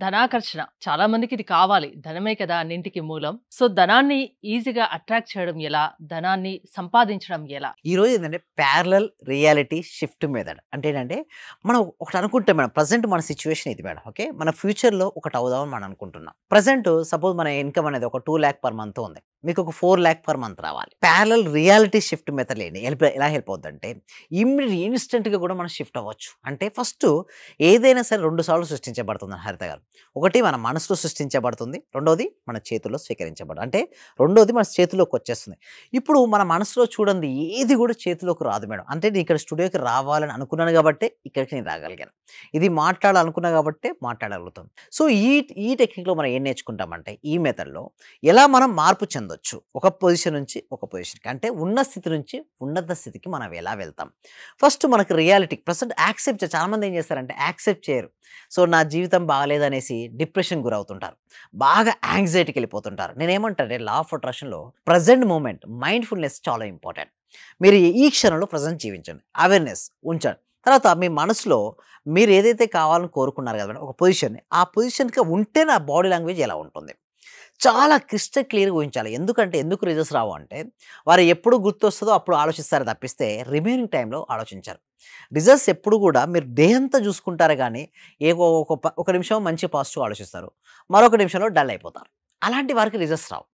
ధనాకర్షణ. చాలా మందికి ఇది కావాలి. ధనమే కదా అన్నింటికి మూలం. సో, ధనాన్ని ఈజీగా అట్రాక్ట్ చేయడం ఎలా? ధనాన్ని సంపాదించడం ఎలా? ఈరోజు ఏంటంటే ప్యారలల్ రియాలిటీ షిఫ్ట్ మెథడ్. అంటే ఏంటంటే, మనం ఒకటి అనుకుంటాం మేడం. ప్రెజెంట్ మన సిట్యుయేషన్ ఇది మేడం. ఓకే. మన ఫ్యూచర్‌లో ఒకటి అవుదామని మనం అనుకుంటున్నాం. ప్రెజెంట్ సపోజ్ మన ఇన్‌కమ్ అనేది ఒక 2,00,000 పర్ మంత్ ఉంది. మీకు ఒక 4,00,000 పర్ మంత్ రావాలి. ప్యారలల్ రియాలిటీ షిఫ్ట్ మెథడ్ ఏంటి? ఎలా హెల్ప్ అవుద్దంటే, ఇన్‌స్టంట్‌గా కూడా మనం షిఫ్ట్ అవ్వచ్చు. అంటే ఫస్టు ఏదైనా సరే 2 సార్లు సృష్టించబడుతుంది హరిత గారు. ఒకటి మన మనసులో సృష్టించబడుతుంది. రెండోది మన చేతుల్లో అంటే రెండోది మన చేతిలోకొచ్చేస్తుంది. ఇప్పుడు మన మనసులో చూడండి ఏది కూడా చేతిలోకి రాదు మేడం. అంటే నేను ఇక్కడ స్టూడియోకి రావాలని అనుకున్నాను గాబట్టే ఇక్కడికి నేను రాగలిగాను. ఇది మాట్లాడాలనుకున్నా గాబట్టే మాట్లాడగలుగుతాం. సో, ఈ టెక్నిక్‌లో మనం ఏం నేర్చుకుంటామంటే ఈ మెథడ్‌లో ఎలా మనం మార్పు చెందొచ్చు. ఒక పొజిషన్ నుంచి ఒక పొజిషన్‌కి. అంటే ఉన్న స్థితి నుంచి ఉన్నత స్థితికి మనం ఎలా వెళ్తాం. ఫస్ట్ మనకు రియాలిటీ ప్రెజెంట్ చాలామంది ఏం చేస్తారంటే యాక్సెప్ట్ చేయరు. సో, నా జీవితం బాగాలేదనేసి డిప్రెషన్‌కి గురవుతుంటారు. బాగా యాంగ్జైటీకెళ్ళిపోతుంటారు. నేనేమంటానంటే లా ఆఫ్ అట్రాక్షన్‌లో ప్రెజెంట్ మూమెంట్ మైండ్‌ఫుల్‌నెస్ చాలా ఇంపార్టెంట్. మీరు ఈ క్షణంలో ప్రెజెంట్ జీవించండి. అవేర్‌నెస్ ఉంచండి. తర్వాత మీ మనసులో మీరు ఏదైతే కావాలని కోరుకున్నారు కదా మేడం ఒక పొజిషన్‌ని. ఆ పొజిషన్‌కి ఉంటే నా బాడీ లాంగ్వేజ్ ఎలా ఉంటుంది. చాలా క్రిస్టల్ క్లియర్‌గా ఊహించాలి. ఎందుకు రిజల్ట్స్ రావు అంటే, వారు ఎప్పుడు గుర్తొస్తదో అప్పుడు ఆలోచిస్తారు తప్పిస్తే, రిమైనింగ్ టైమ్‌లో ఆలోచించరు. రిజల్ట్స్ ఎప్పుడు గూడా మీరు డే అంతా చూసుకుంటారు గానీ, ఒక నిమిషం మంచి పాజిటివ్ ఆలోచిస్తారు. మరొక నిమిషంలో డల్ అయిపోతారు. అలాంటి వారికి రిజల్ట్స్ రావు.